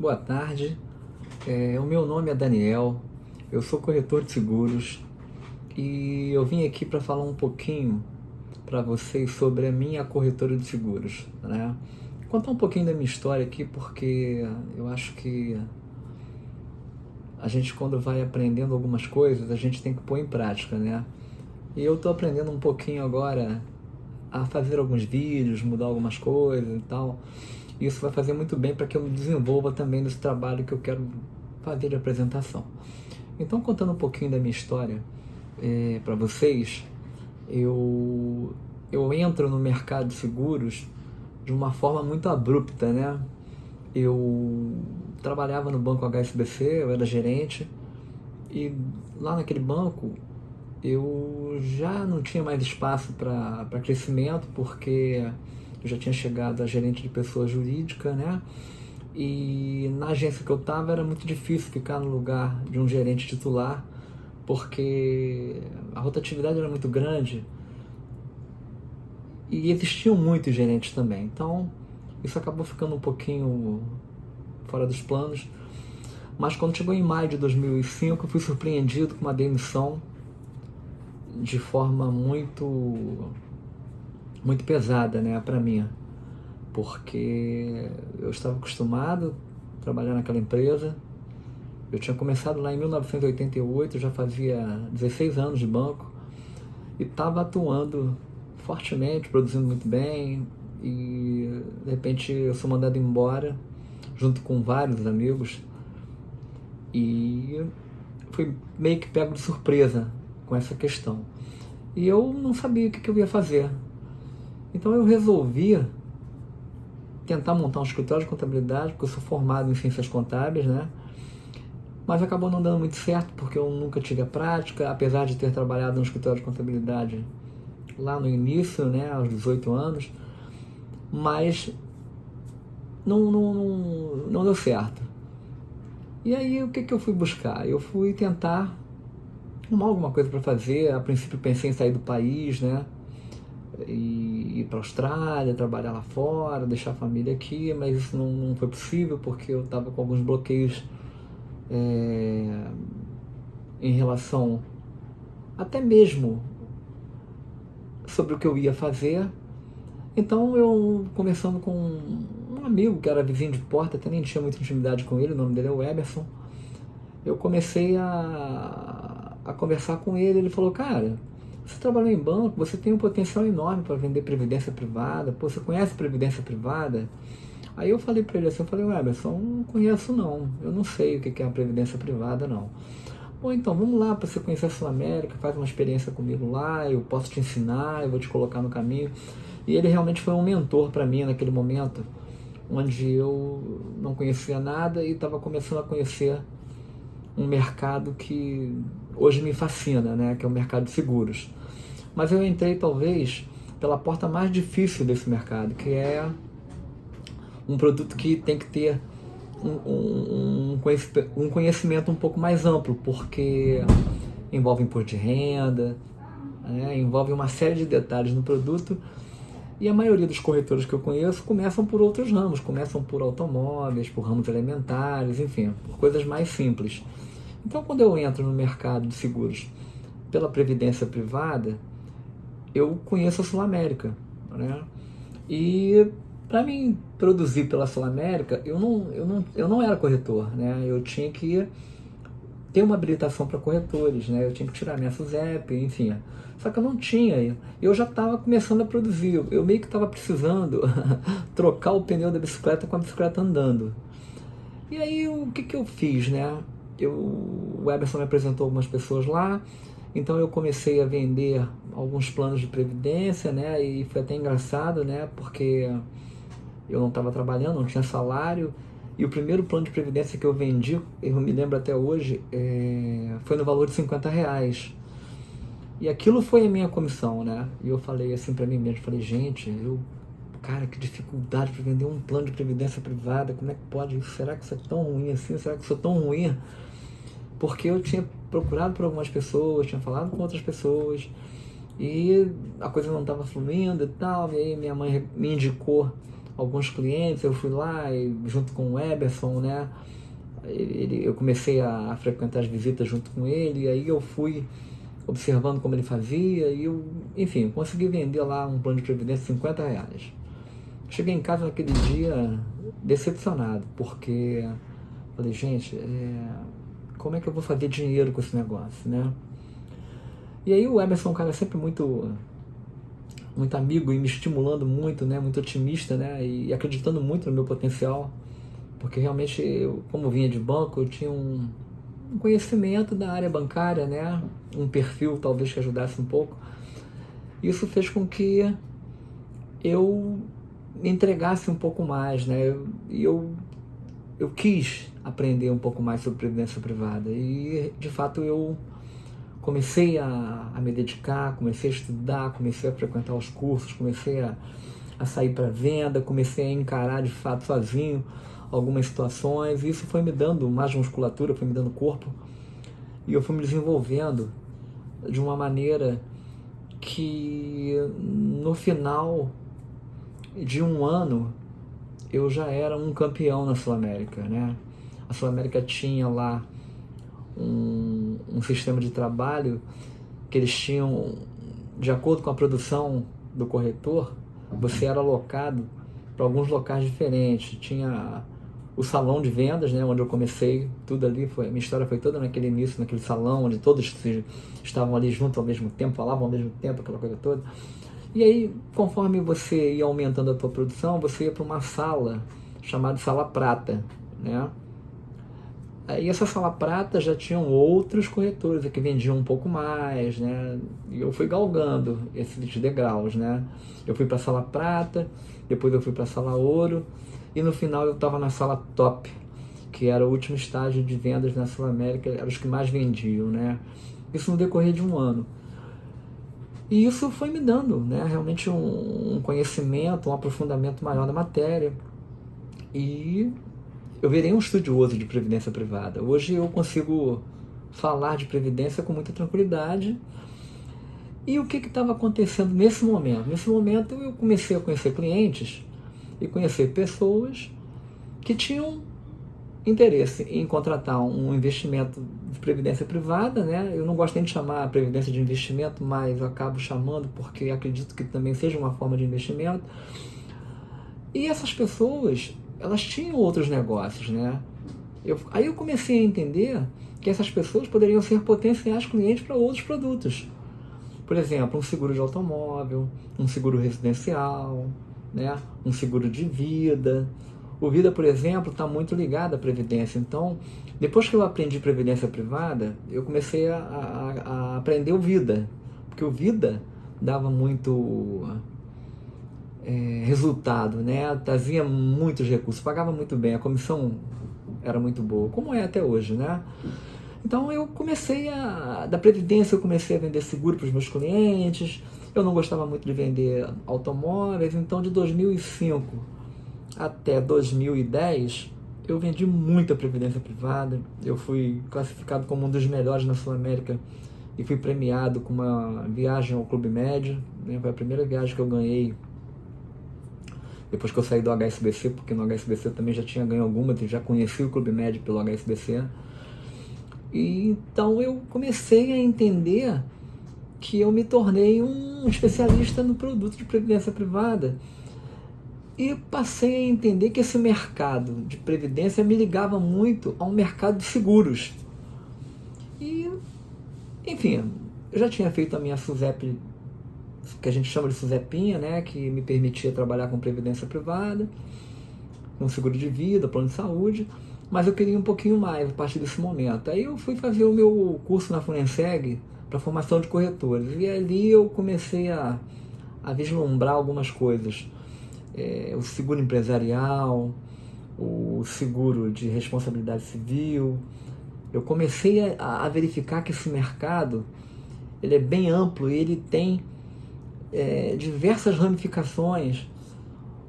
Boa tarde, o meu nome é Daniel, eu sou corretor de seguros e eu vim aqui para falar um pouquinho para vocês sobre a minha corretora de seguros, né? Contar um pouquinho da minha história aqui porque eu acho que a gente, quando vai aprendendo algumas coisas, a gente tem que pôr em prática, né? E eu estou aprendendo um pouquinho agora a fazer alguns vídeos, mudar algumas coisas e tal. Isso vai fazer muito bem para que eu me desenvolva também nesse trabalho que eu quero fazer de apresentação. Então, contando um pouquinho da minha história para vocês, eu entro no mercado de seguros de uma forma muito abrupta, né? Eu trabalhava no banco HSBC, eu era gerente, e lá naquele banco eu já não tinha mais espaço para crescimento, porque eu já tinha chegado a gerente de pessoa jurídica, né? E na agência que eu estava era muito difícil ficar no lugar de um gerente titular, porque a rotatividade era muito grande e existiam muitos gerentes também. Então isso acabou ficando um pouquinho fora dos planos. Mas quando chegou em maio de 2005, eu fui surpreendido com uma demissão de forma muito pesada, né, para mim, porque eu estava acostumado a trabalhar naquela empresa. Eu tinha começado lá em 1988, já fazia 16 anos de banco e estava atuando fortemente, produzindo muito bem, e de repente eu sou mandado embora junto com vários amigos e fui meio que pego de surpresa com essa questão. E eu não sabia o que eu ia fazer. Então eu resolvi tentar montar um escritório de contabilidade, porque eu sou formado em ciências contábeis, né? Mas acabou não dando muito certo, porque eu nunca tive a prática, apesar de ter trabalhado no escritório de contabilidade lá no início, né, aos 18 anos, mas não deu certo. E aí o que eu fui buscar? Eu fui tentar arrumar alguma coisa para fazer. A princípio pensei em sair do país, né, e ir para a Austrália, trabalhar lá fora, deixar a família aqui, mas isso não foi possível, porque eu estava com alguns bloqueios em relação até mesmo sobre o que eu ia fazer. Então eu, conversando com um amigo que era vizinho de porta, até nem tinha muita intimidade com ele, o nome dele é o Emerson, eu comecei a conversar com ele. Ele falou: cara, você trabalhou em banco, você tem um potencial enorme para vender previdência privada, pô, você conhece previdência privada? Aí eu falei para ele assim, eu falei: Emerson, não conheço não, eu não sei o que é a previdência privada não. Bom, então vamos lá para você conhecer a Sul América, faz uma experiência comigo lá, eu posso te ensinar, eu vou te colocar no caminho. E ele realmente foi um mentor para mim naquele momento, onde eu não conhecia nada e estava começando a conhecer um mercado que hoje me fascina, né, que é o mercado de seguros. Mas eu entrei talvez pela porta mais difícil desse mercado, que é um produto que tem que ter um conhecimento um pouco mais amplo, porque envolve imposto de renda, né, envolve uma série de detalhes no produto. E a maioria dos corretores que eu conheço começam por outros ramos, começam por automóveis, por ramos elementares, enfim, por coisas mais simples. Então, quando eu entro no mercado de seguros pela previdência privada, eu conheço a Sul América, né? E para mim produzir pela Sul América, eu não era corretor, né? Eu tinha que ter uma habilitação para corretores, né? Eu tinha que tirar minha SUSEP, enfim. Só que eu não tinha, eu já estava começando a produzir, eu meio que estava precisando trocar o pneu da bicicleta com a bicicleta andando. E aí o que eu fiz, né? O Eberson me apresentou algumas pessoas lá, então eu comecei a vender alguns planos de previdência, né? E foi até engraçado, né? Porque eu não estava trabalhando, não tinha salário, e o primeiro plano de previdência que eu vendi, eu me lembro até hoje, foi no valor de R$ 50. E aquilo foi a minha comissão, né? E eu falei assim para mim mesmo, falei: gente, cara, que dificuldade para vender um plano de previdência privada, como é que pode isso? Será que isso é tão ruim assim? Será que isso é tão ruim? Porque eu tinha procurado por algumas pessoas, tinha falado com outras pessoas, e a coisa não estava fluindo e tal. E aí minha mãe me indicou alguns clientes, eu fui lá e, junto com o Eberson, né? Eu comecei a frequentar as visitas junto com ele, e aí eu fui observando como ele fazia, e eu, enfim, consegui vender lá um plano de previdência de R$ 50. Cheguei em casa naquele dia decepcionado, porque falei, gente, como é que eu vou fazer dinheiro com esse negócio, né? E aí o Emerson é um cara sempre muito amigo e me estimulando muito, né? Muito otimista, né? E acreditando muito no meu potencial, porque realmente eu, como vinha de banco, eu tinha um conhecimento da área bancária, né? Um perfil talvez que ajudasse um pouco. Isso fez com que eu me entregasse um pouco mais, né? Eu quis aprender um pouco mais sobre previdência privada e, de fato, eu comecei a me dedicar, comecei a estudar, comecei a frequentar os cursos, comecei a sair para venda, comecei a encarar, de fato, sozinho algumas situações, e isso foi me dando mais musculatura, foi me dando corpo, e eu fui me desenvolvendo de uma maneira que, no final de um ano, eu já era um campeão na Sul-América, né? A Sul-América tinha lá um sistema de trabalho que eles tinham, de acordo com a produção do corretor, você era alocado para alguns locais diferentes. Tinha o salão de vendas, né, onde eu comecei, tudo ali, minha história foi toda naquele início, naquele salão, onde todos estavam ali juntos ao mesmo tempo, falavam ao mesmo tempo, aquela coisa toda. E aí, conforme você ia aumentando a tua produção, você ia para uma sala chamada Sala Prata, né? Aí essa Sala Prata já tinham outros corretores que vendiam um pouco mais, né? E eu fui galgando esses degraus, né? Eu fui para a Sala Prata, depois eu fui para a Sala Ouro, e no final eu estava na Sala Top, que era o último estágio de vendas na Sul-América, eram os que mais vendiam, né? Isso no decorrer de um ano. E isso foi me dando, né, realmente um conhecimento, um aprofundamento maior da matéria. E eu virei um estudioso de previdência privada. Hoje eu consigo falar de previdência com muita tranquilidade. E o que estava acontecendo nesse momento? Nesse momento eu comecei a conhecer clientes e conhecer pessoas que tinham interesse em contratar um investimento de previdência privada, né? Eu não gosto nem de chamar a previdência de investimento, mas eu acabo chamando porque acredito que também seja uma forma de investimento. E essas pessoas, elas tinham outros negócios, né? Aí eu comecei a entender que essas pessoas poderiam ser potenciais clientes para outros produtos. Por exemplo, um seguro de automóvel, um seguro residencial, né? Um seguro de vida. O Vida, por exemplo, está muito ligado à Previdência. Então, depois que eu aprendi Previdência Privada, eu comecei a aprender o Vida. Porque o Vida dava muito resultado, né? Trazia muitos recursos, pagava muito bem, a comissão era muito boa, como é até hoje, né? Então eu comecei da Previdência eu comecei a vender seguro para os meus clientes. Eu não gostava muito de vender automóveis, então de 2005 até 2010 eu vendi muita previdência privada. Eu fui classificado como um dos melhores na Sul-América e fui premiado com uma viagem ao Clube Med, né? Foi a primeira viagem que eu ganhei depois que eu saí do HSBC, porque no HSBC eu também já tinha ganho algumas e já conheci o Clube Med pelo HSBC. E então eu comecei a entender que eu me tornei um especialista no produto de previdência privada. E passei a entender que esse mercado de previdência me ligava muito ao mercado de seguros. E, enfim, eu já tinha feito a minha SUSEP, que a gente chama de SUSEPinha, né, que me permitia trabalhar com previdência privada, com seguro de vida, plano de saúde, mas eu queria um pouquinho mais a partir desse momento. Aí eu fui fazer o meu curso na Funenseg para formação de corretores, e ali eu comecei a vislumbrar algumas coisas. O seguro empresarial, o seguro de responsabilidade civil. Eu comecei a verificar que esse mercado ele é bem amplo e ele tem diversas ramificações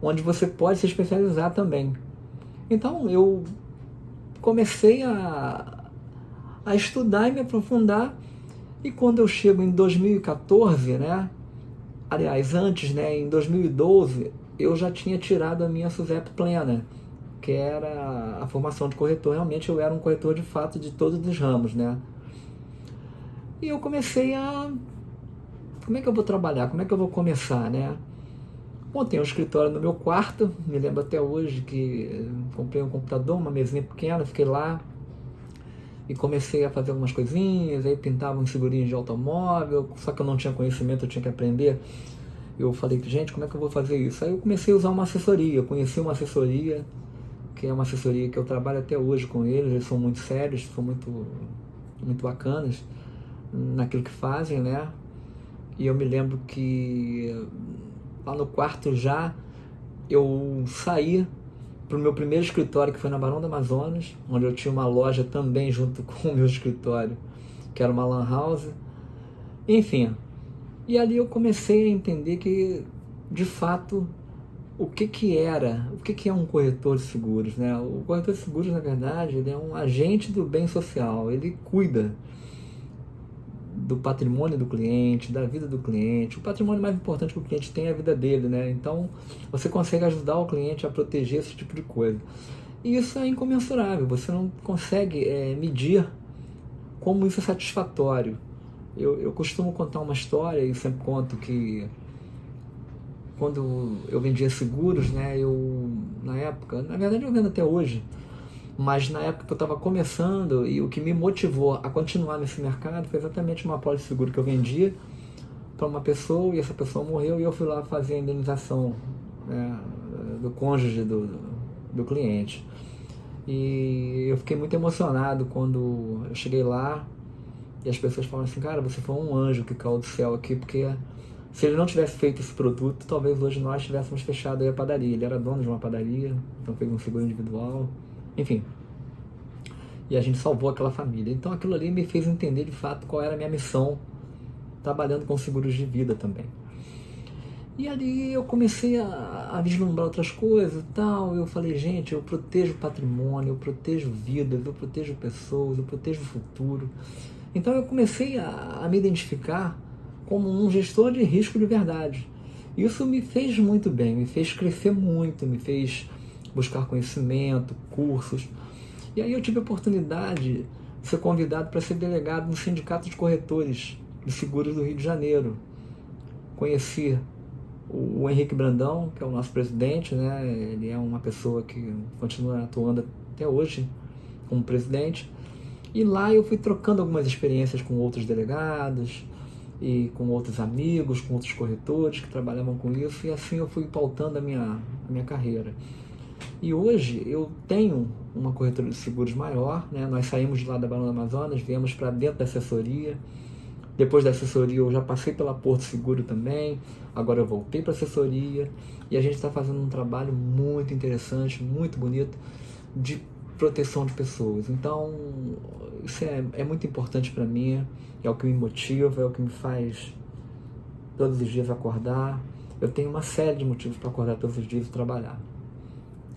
onde você pode se especializar também. Então eu comecei a estudar e me aprofundar, e quando eu chego em 2014, né, aliás, antes, né, em 2012, eu já tinha tirado a minha SUSEP plena, que era a formação de corretor. Realmente eu era um corretor de fato de todos os ramos, né? E eu comecei a... Como é que eu vou trabalhar? Como é que eu vou começar, né? Montei um escritório no meu quarto, me lembro até hoje que comprei um computador, uma mesinha pequena, fiquei lá e comecei a fazer algumas coisinhas, aí pintava uns figurinhos de automóvel, só que eu não tinha conhecimento, eu tinha que aprender. Eu falei, gente, como é que eu vou fazer isso? Aí eu comecei a usar uma assessoria, eu conheci uma assessoria, que é uma assessoria que eu trabalho até hoje com eles são muito sérios, são muito bacanas naquilo que fazem, né? E eu me lembro que lá no quarto já eu saí para o meu primeiro escritório, que foi na Barão do Amazonas, onde eu tinha uma loja também junto com o meu escritório, que era uma lan house. Enfim, e ali eu comecei a entender que, de fato, o que é um corretor de seguros, né? O corretor de seguros, na verdade, ele é um agente do bem social, ele cuida do patrimônio do cliente, da vida do cliente. O patrimônio mais importante que o cliente tem é a vida dele, né? Então, você consegue ajudar o cliente a proteger esse tipo de coisa. E isso é incomensurável, você não consegue medir como isso é satisfatório. Eu costumo contar uma história, e sempre conto que quando eu vendia seguros, né, na época, na verdade eu vendo até hoje, mas na época que eu estava começando, e o que me motivou a continuar nesse mercado foi exatamente uma apólice de seguro que eu vendia para uma pessoa, e essa pessoa morreu, e eu fui lá fazer a indenização, né, do cônjuge do cliente. E eu fiquei muito emocionado quando eu cheguei lá e as pessoas falam assim, cara, você foi um anjo que caiu do céu aqui, porque se ele não tivesse feito esse produto, talvez hoje nós tivéssemos fechado aí a padaria. Ele era dono de uma padaria, então fez um seguro individual, enfim. E a gente salvou aquela família. Então aquilo ali me fez entender de fato qual era a minha missão, trabalhando com seguros de vida também. E ali eu comecei a vislumbrar outras coisas e tal. Eu falei, gente, eu protejo patrimônio, eu protejo vidas, eu protejo pessoas, eu protejo o futuro. Então eu comecei a me identificar como um gestor de risco de verdade. Isso me fez muito bem, me fez crescer muito, me fez buscar conhecimento, cursos. E aí eu tive a oportunidade de ser convidado para ser delegado no Sindicato de Corretores de Seguros do Rio de Janeiro. Conheci o Henrique Brandão, que é o nosso presidente, né? Ele é uma pessoa que continua atuando até hoje como presidente. E lá eu fui trocando algumas experiências com outros delegados e com outros amigos, com outros corretores que trabalhavam com isso, e assim eu fui pautando a minha carreira. E hoje eu tenho uma corretora de seguros maior, né? Nós saímos de lá da Barão do Amazonas, viemos para dentro da assessoria. Depois da assessoria eu já passei pela Porto Seguro também, agora eu voltei para a assessoria e a gente está fazendo um trabalho muito interessante, muito bonito, de proteção de pessoas. Então isso é muito importante para mim, é o que me motiva, é o que me faz todos os dias acordar. Eu tenho uma série de motivos para acordar todos os dias e trabalhar.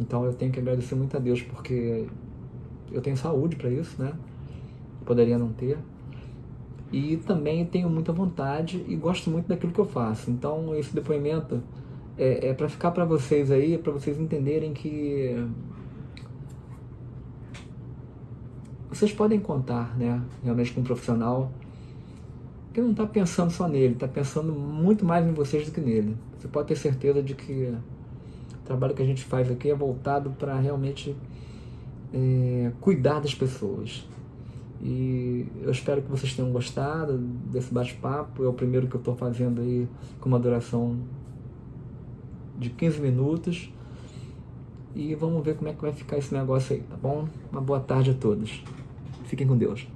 Então eu tenho que agradecer muito a Deus, porque eu tenho saúde para isso, né? Poderia não ter. E também tenho muita vontade e gosto muito daquilo que eu faço. Então esse depoimento é para ficar para vocês aí, para vocês entenderem que vocês podem contar, né, realmente com um profissional que não está pensando só nele, está pensando muito mais em vocês do que nele. Você pode ter certeza de que o trabalho que a gente faz aqui é voltado para realmente cuidar das pessoas. E eu espero que vocês tenham gostado desse bate-papo. É o primeiro que eu estou fazendo aí com uma duração de 15 minutos. E vamos ver como é que vai ficar esse negócio aí, tá bom? Uma boa tarde a todos. Fiquem com Deus.